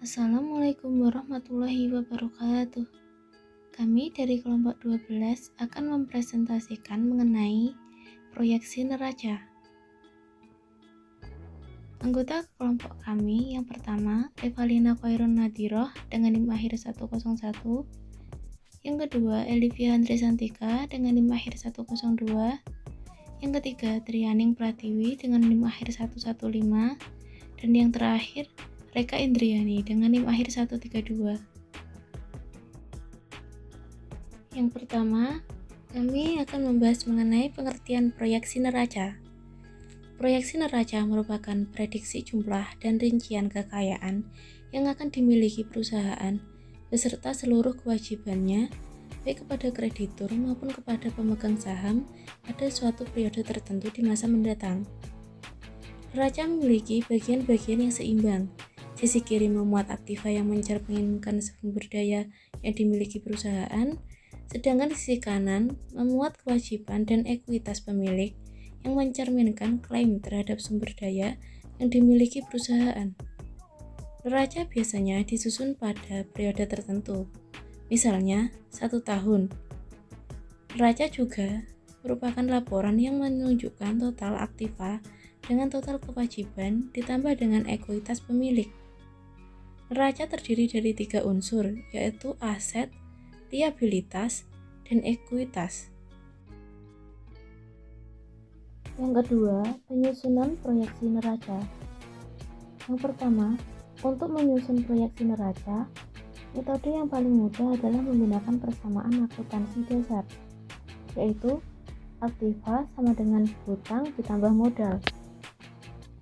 Assalamualaikum warahmatullahi wabarakatuh. Kami dari kelompok 12 akan mempresentasikan mengenai proyeksi neraca. Anggota kelompok kami yang pertama, Evalina Khairun Nadiroh dengan NIM akhir 101. Yang kedua, Elivia Andresantika dengan NIM akhir 102. Yang ketiga, Trianing Pratiwi dengan NIM akhir 115. Dan yang terakhir, Reka Indriani dengan NIM akhir 132. Yang pertama, kami akan membahas mengenai pengertian proyeksi neraca. Proyeksi neraca merupakan prediksi jumlah dan rincian kekayaan yang akan dimiliki perusahaan beserta seluruh kewajibannya baik kepada kreditur maupun kepada pemegang saham pada suatu periode tertentu di masa mendatang. Neraca memiliki bagian-bagian yang seimbang. Sisi kiri memuat aktiva yang mencerminkan sumber daya yang dimiliki perusahaan, sedangkan sisi kanan memuat kewajiban dan ekuitas pemilik yang mencerminkan klaim terhadap sumber daya yang dimiliki perusahaan. Neraca biasanya disusun pada periode tertentu, misalnya 1 tahun. Neraca juga merupakan laporan yang menunjukkan total aktiva dengan total kewajiban ditambah dengan ekuitas pemilik. Neraca terdiri dari 3 unsur, yaitu aset, liabilitas, dan ekuitas. Yang kedua, penyusunan proyeksi neraca. Yang pertama, untuk menyusun proyeksi neraca, metode yang paling mudah adalah menggunakan persamaan akuntansi dasar, yaitu aktiva sama dengan hutang ditambah modal.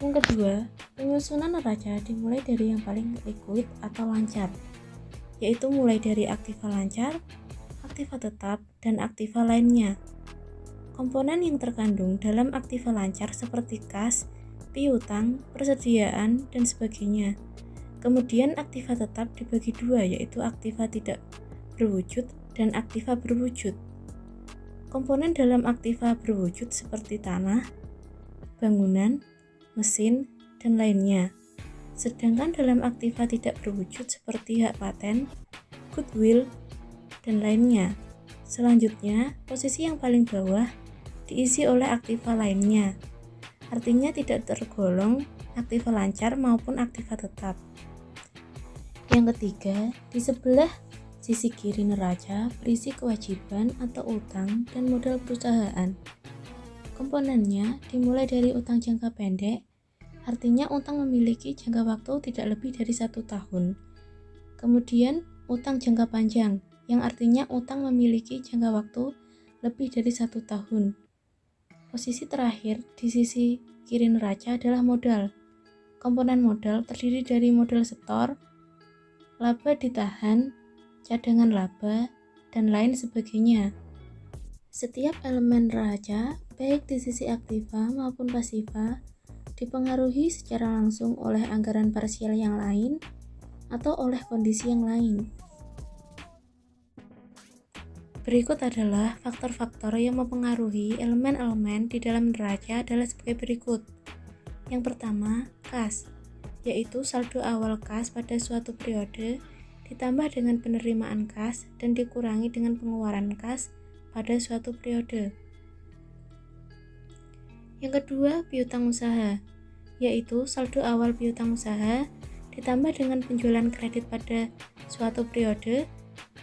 Yang kedua, penyusunan neraca dimulai dari yang paling liquid atau lancar, yaitu mulai dari aktiva lancar, aktiva tetap, dan aktiva lainnya. Komponen yang terkandung dalam aktiva lancar seperti kas, piutang, persediaan, dan sebagainya. Kemudian aktiva tetap dibagi dua, yaitu aktiva tidak berwujud dan aktiva berwujud. Komponen dalam aktiva berwujud seperti tanah, bangunan, mesin, dan lainnya. Sedangkan dalam aktiva tidak berwujud seperti hak paten, goodwill, dan lainnya. Selanjutnya, posisi yang paling bawah diisi oleh aktiva lainnya. Artinya tidak tergolong aktiva lancar maupun aktiva tetap. Yang ketiga, di sebelah sisi kiri neraca berisi kewajiban atau utang dan modal perusahaan. Komponennya dimulai dari utang jangka pendek, artinya utang memiliki jangka waktu tidak lebih dari 1 tahun. Kemudian utang jangka panjang, yang artinya utang memiliki jangka waktu lebih dari 1 tahun. Posisi terakhir di sisi kiri neraca adalah modal. Komponen modal terdiri dari modal setor, laba ditahan, cadangan laba, dan lain sebagainya. Setiap elemen neraca, baik di sisi aktiva maupun pasiva, dipengaruhi secara langsung oleh anggaran parsial yang lain atau oleh kondisi yang lain. Berikut adalah faktor-faktor yang mempengaruhi elemen-elemen di dalam neraca adalah sebagai berikut. Yang pertama, kas, yaitu saldo awal kas pada suatu periode ditambah dengan penerimaan kas dan dikurangi dengan pengeluaran kas pada suatu periode. Yang kedua, piutang usaha, yaitu saldo awal piutang usaha ditambah dengan penjualan kredit pada suatu periode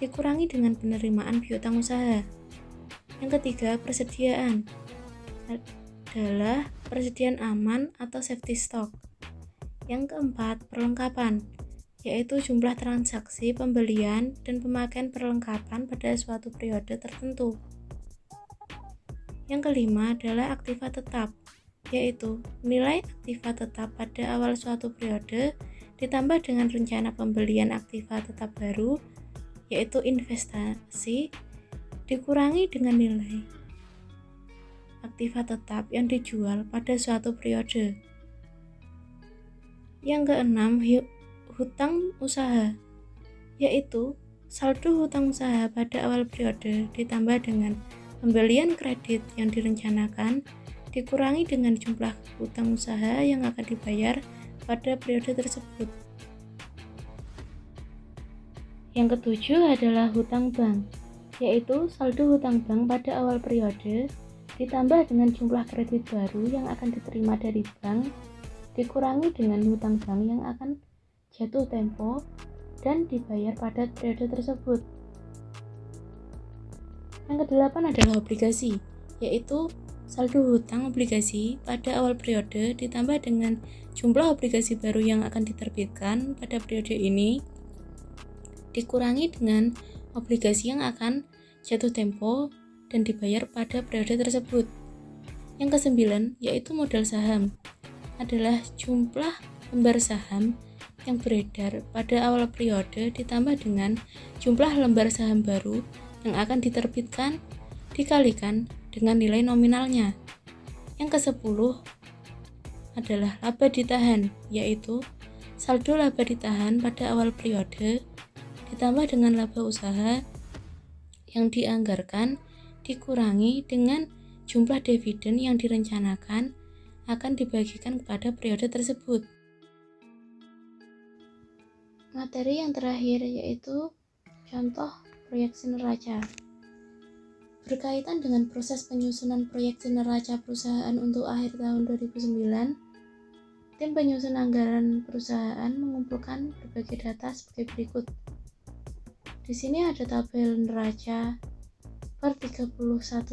dikurangi dengan penerimaan piutang usaha. Yang ketiga, persediaan adalah persediaan aman atau safety stock. Yang keempat, perlengkapan, yaitu jumlah transaksi pembelian dan pemakaian perlengkapan pada suatu periode tertentu. Yang kelima adalah aktiva tetap, yaitu nilai aktiva tetap pada awal suatu periode ditambah dengan rencana pembelian aktiva tetap baru, yaitu investasi, dikurangi dengan nilai aktiva tetap yang dijual pada suatu periode. Yang keenam, hutang usaha, yaitu saldo hutang usaha pada awal periode ditambah dengan pembelian kredit yang direncanakan dikurangi dengan jumlah hutang usaha yang akan dibayar pada periode tersebut. Yang ketujuh adalah hutang bank, yaitu saldo hutang bank pada awal periode ditambah dengan jumlah kredit baru yang akan diterima dari bank dikurangi dengan hutang bank yang akan jatuh tempo dan dibayar pada periode tersebut. Yang kedelapan adalah obligasi, yaitu saldo hutang obligasi pada awal periode ditambah dengan jumlah obligasi baru yang akan diterbitkan pada periode ini dikurangi dengan obligasi yang akan jatuh tempo dan dibayar pada periode tersebut. Yang kesembilan yaitu modal saham, adalah jumlah lembar saham yang beredar pada awal periode ditambah dengan jumlah lembar saham baru yang akan diterbitkan dikalikan dengan nilai nominalnya. Yang ke-10 adalah laba ditahan, yaitu saldo laba ditahan pada awal periode ditambah dengan laba usaha yang dianggarkan dikurangi dengan jumlah dividen yang direncanakan akan dibagikan kepada periode tersebut. Materi yang terakhir yaitu contoh proyeksi neraca. Berkaitan dengan proses penyusunan proyeksi neraca perusahaan untuk akhir tahun 2009, tim penyusun anggaran perusahaan mengumpulkan berbagai data sebagai berikut. Di sini ada tabel neraca per 31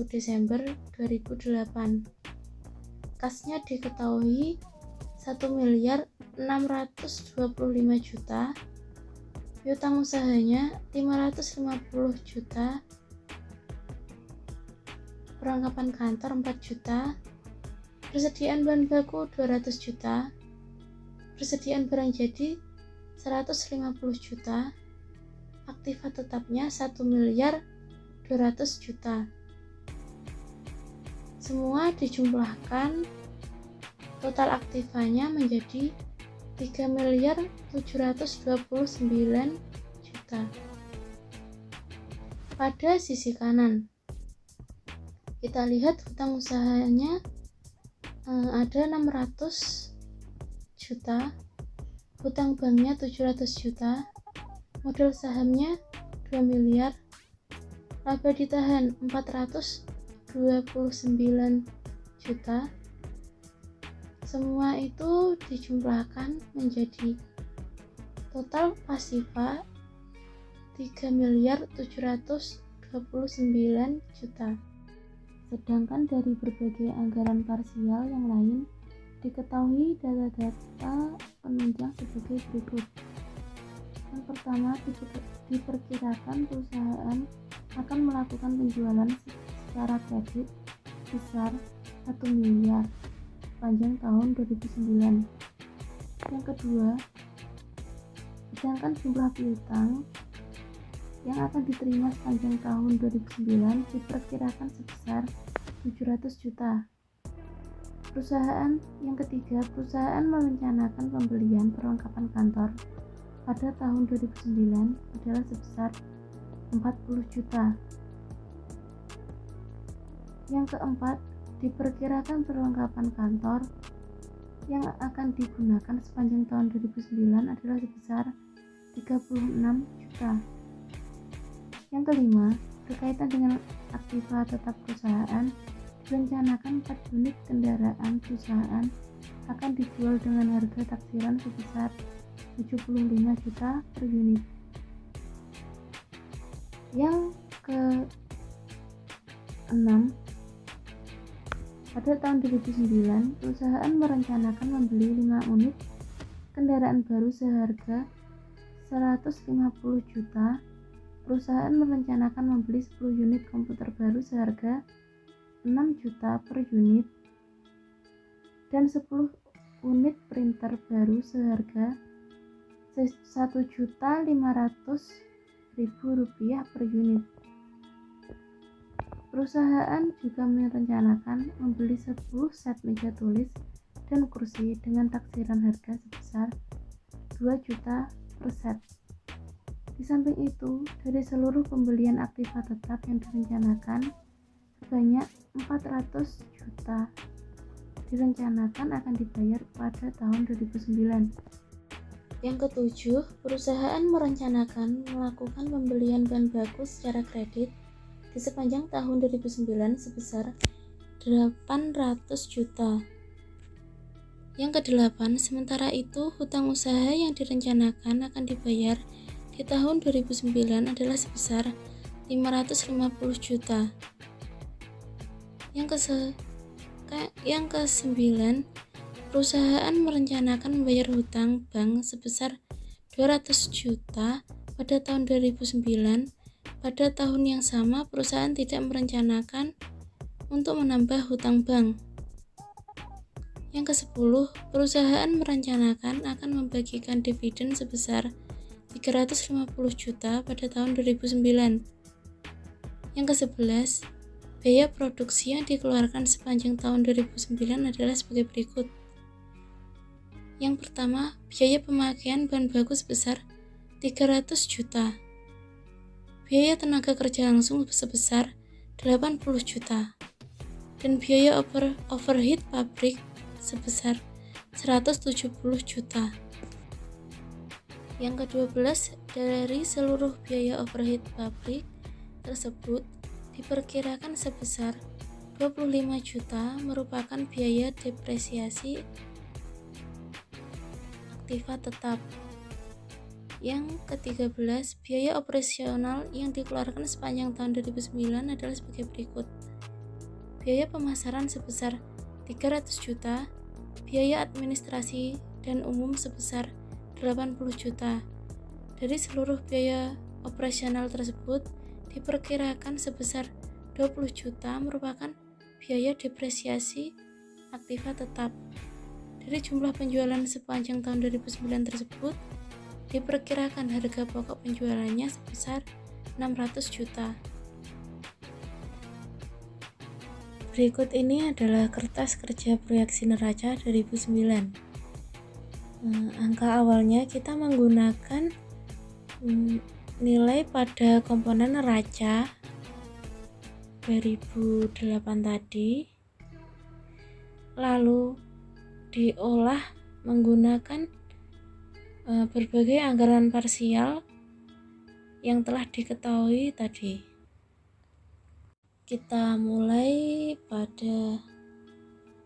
Desember 2008. Kasnya diketahui 1.625 juta, piutang usahanya 550 juta, perlengkapan kantor 4 juta, persediaan bahan baku 200 juta, persediaan barang jadi 150 juta, aktiva tetapnya 1.200 juta. Semua dijumlahkan, total aktivanya menjadi 3.729 juta. Pada sisi kanan, kita lihat hutang usahanya ada 600 juta, hutang banknya 700 juta, modal sahamnya 2 miliar, laba ditahan 429 juta. Semua itu dijumlahkan menjadi total pasifa 3.729 juta. Sedangkan dari berbagai anggaran parsial yang lain diketahui data-data penunjang sebagai berikut. Yang pertama, diperkirakan perusahaan akan melakukan penjualan secara kredit besar 1 miliar sepanjang tahun 2009. Yang kedua, sedangkan jumlah piutang yang akan diterima sepanjang tahun 2009 diperkirakan sebesar 700 juta. Yang ketiga, perusahaan merencanakan pembelian perlengkapan kantor pada tahun 2009 adalah sebesar 40 juta. Yang keempat, diperkirakan perlengkapan kantor yang akan digunakan sepanjang tahun 2009 adalah sebesar 36 juta. Yang kelima, berkaitan dengan aktiva tetap perusahaan, direncanakan 4 unit kendaraan perusahaan akan dijual dengan harga taksiran sebesar 75 juta per unit. Yang ke-6, pada tahun 2009, perusahaan merencanakan membeli 5 unit kendaraan baru seharga 150 juta. Perusahaan merencanakan membeli 10 unit komputer baru seharga 6 juta per unit dan 10 unit printer baru seharga 1.500.000 rupiah per unit. Perusahaan juga merencanakan membeli 10 set meja tulis dan kursi dengan taksiran harga sebesar 2 juta per set. Di samping itu, dari seluruh pembelian aktiva tetap yang direncanakan, sebanyak 400 juta direncanakan akan dibayar pada tahun 2009. Yang ketujuh, perusahaan merencanakan melakukan pembelian bahan baku secara kredit di sepanjang tahun 2009 sebesar 800 juta. Yang kedelapan, sementara itu hutang usaha yang direncanakan akan dibayar di tahun 2009 adalah sebesar 550 juta. Yang kesembilan, perusahaan merencanakan membayar hutang bank sebesar 200 juta pada tahun 2009. Pada tahun yang sama, perusahaan tidak merencanakan untuk menambah hutang bank. Yang ke-10, perusahaan merencanakan akan membagikan dividen sebesar 350 juta pada tahun 2009. Yang ke-11, biaya produksi yang dikeluarkan sepanjang tahun 2009 adalah sebagai berikut. Yang pertama, biaya pemakaian bahan baku sebesar 300 juta. Biaya tenaga kerja langsung sebesar 80 juta. Dan biaya overhead pabrik sebesar 170 juta. Yang ke-12, dari seluruh biaya overhead pabrik tersebut diperkirakan sebesar 25 juta merupakan biaya depresiasi aktiva tetap. Yang ke-13, biaya operasional yang dikeluarkan sepanjang tahun 2009 adalah sebagai berikut. Biaya pemasaran sebesar 300 juta, biaya administrasi dan umum sebesar 80 juta. Dari seluruh biaya operasional tersebut diperkirakan sebesar 20 juta merupakan biaya depresiasi aktiva tetap. Dari jumlah penjualan sepanjang tahun 2009 tersebut diperkirakan harga pokok penjualannya sebesar 600 juta. Berikut ini adalah kertas kerja proyeksi neraca 2009. Angka awalnya kita menggunakan nilai pada komponen neraca 2008 tadi, lalu diolah menggunakan berbagai anggaran parsial yang telah diketahui tadi. Kita mulai pada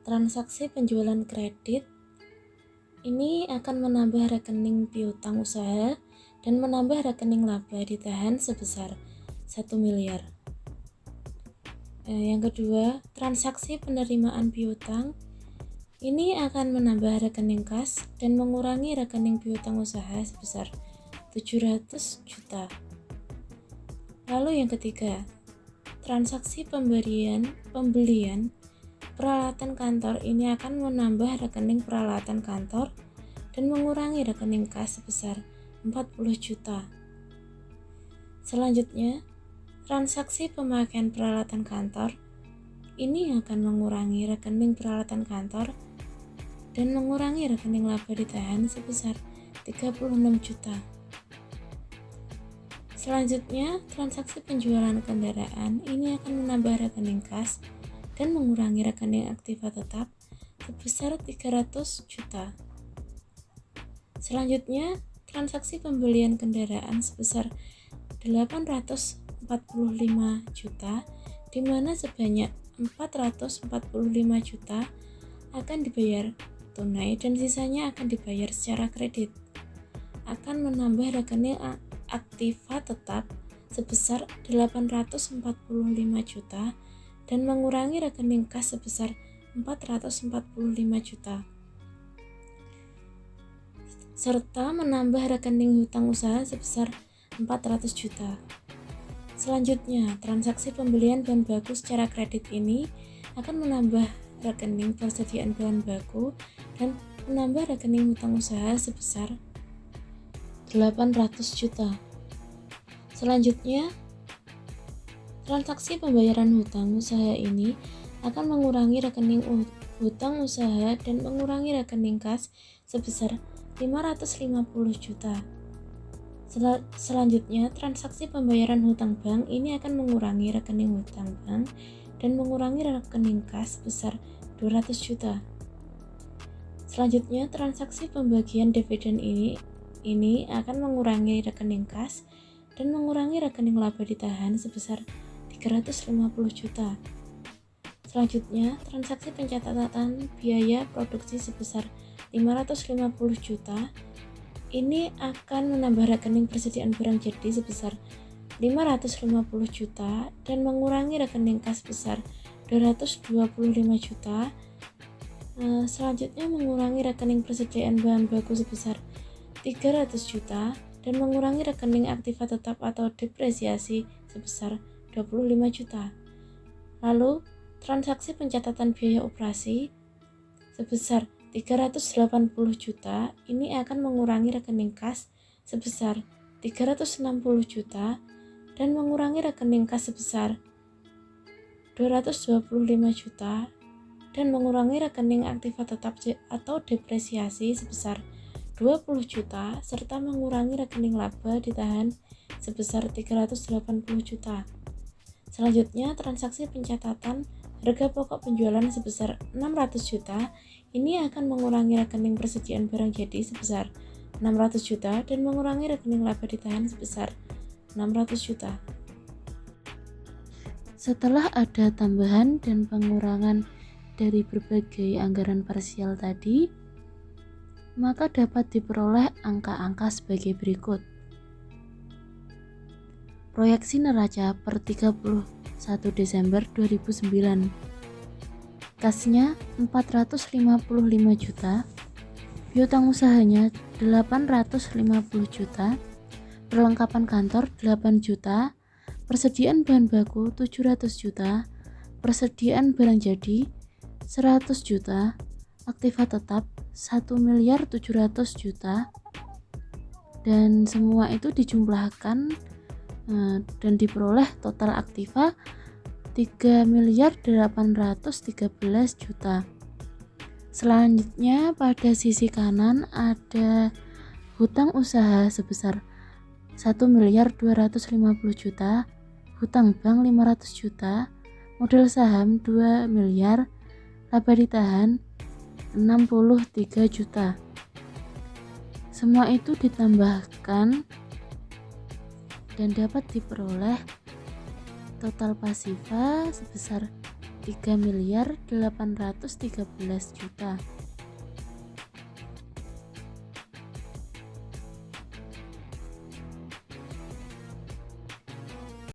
transaksi penjualan kredit. Ini akan menambah rekening piutang usaha dan menambah rekening laba ditahan sebesar 1 miliar. Yang kedua, transaksi penerimaan piutang. Ini akan menambah rekening kas dan mengurangi rekening piutang usaha sebesar 700 juta. Lalu yang ketiga, transaksi pembelian peralatan kantor. Ini akan menambah rekening peralatan kantor dan mengurangi rekening kas sebesar 40 juta. Selanjutnya, transaksi pemakaian peralatan kantor. Ini akan mengurangi rekening peralatan kantor dan mengurangi rekening laba ditahan sebesar 36 juta. Selanjutnya, transaksi penjualan kendaraan. Ini akan menambah rekening kas dan mengurangi rekening aktiva tetap sebesar 300 juta. Selanjutnya, transaksi pembelian kendaraan sebesar 845 juta, di mana sebanyak 445 juta akan dibayar tunai dan sisanya akan dibayar secara kredit. Akan menambah rekening aktiva tetap sebesar 845 juta dan mengurangi rekening kas sebesar 445 juta, serta menambah rekening hutang usaha sebesar 400 juta. Selanjutnya, transaksi pembelian bahan baku secara kredit ini akan menambah rekening persediaan bahan baku dan menambah rekening hutang usaha sebesar 800 juta. Selanjutnya, transaksi pembayaran hutang usaha ini akan mengurangi rekening hutang usaha dan mengurangi rekening kas sebesar 550 juta. Selanjutnya, transaksi pembayaran hutang bank ini akan mengurangi rekening hutang bank dan mengurangi rekening kas sebesar 200 juta. Selanjutnya, transaksi pembagian dividen ini ini akan mengurangi rekening kas dan mengurangi rekening laba ditahan sebesar 350 juta. Selanjutnya, transaksi pencatatan biaya produksi sebesar 550 juta ini akan menambah rekening persediaan barang jadi sebesar 550 juta dan mengurangi rekening kas sebesar 225 juta. Selanjutnya mengurangi rekening persediaan bahan baku sebesar 300 juta dan mengurangi rekening aktiva tetap atau depresiasi sebesar 25 juta. Lalu, transaksi pencatatan biaya operasi sebesar 380 juta ini akan mengurangi rekening kas sebesar 360 juta dan mengurangi rekening kas sebesar 225 juta dan mengurangi rekening aktiva tetap atau depresiasi sebesar 20 juta serta mengurangi rekening laba ditahan sebesar 380 juta. Selanjutnya, transaksi pencatatan harga pokok penjualan sebesar 600 juta ini akan mengurangi rekening persediaan barang jadi sebesar 600 juta dan mengurangi rekening laba ditahan sebesar 600 juta. Setelah ada tambahan dan pengurangan dari berbagai anggaran parsial tadi, maka dapat diperoleh angka-angka sebagai berikut. Proyeksi neraca per 31 Desember 2009. Kasnya 455 juta, piutang usahanya 850 juta, perlengkapan kantor 8 juta, persediaan bahan baku 700 juta, persediaan barang jadi 100 juta, aktiva tetap 1.700.000.000 juta, dan semua itu dijumlahkan dan diperoleh total aktiva 3.813.000.000 juta. Selanjutnya pada sisi kanan ada hutang usaha sebesar 1.250.000.000 juta, hutang bank 500 juta, modal saham 2 miliar, laba ditahan 63 juta. Semua itu ditambahkan dan dapat diperoleh total pasifa sebesar 3.813.000.000 juta.